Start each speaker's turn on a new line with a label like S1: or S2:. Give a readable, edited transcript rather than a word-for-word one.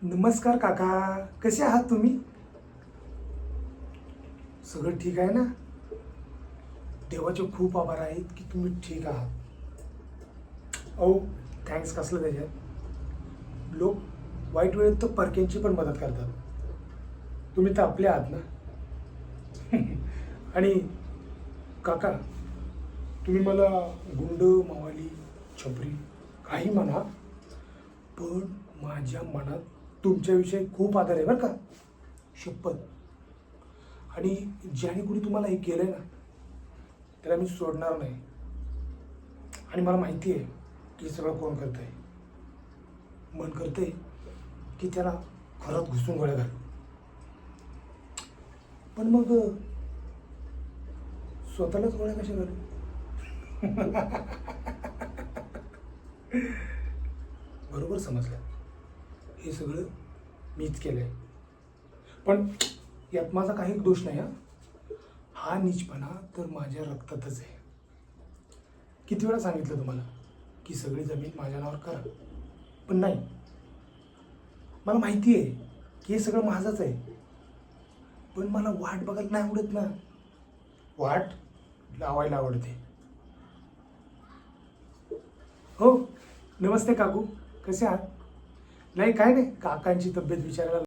S1: नमस्कार काका, कसे आहात तुम्ही? सगळं ठीक आहे ना? देवाचे खूप आभार आहेत की तुम्ही ठीक आहात. अहो, थँक्स कसलं त्याच्यात. लोक वाईट वेळेत तर परक्यांची पण मदत करतात. तुम्ही तर आपले आहात ना. आणि काका, तुम्ही मला गुंड, मावाली, छपरी काही म्हणा, पण माझ्या मनात तुमच्याविषयी खूप आदर आहे बरं का. शपथ. आणि ज्याने कोणी तुम्हाला हे केलंय ना, त्याला मी सोडणार नाही. आणि मला माहिती आहे की हे सगळं कोण करतंय. मन करतंय की त्याला घरात घुसून गोळ्या घाल. पण मग स्वतःलाच गोळ्या कशा घालू? बरोबर समजलं. हे सगळं मीच केलंय. पण यात माझा काही दोष नाही. हा नीचपणा तर माझ्या रक्तातच आहे. किती वेळा सांगितलं तुम्हाला की सगळी जमीन माझ्या नावावर करा, पण नाही. मला माहिती आहे की हे सगळं माझंच आहे, पण मला वाट बघायला नाही आवडत ना. वाट लावायला आवडते. हो, नमस्ते काकू, कसे आहात? नाही, काय नाही, काकांची तब्येत विचारायला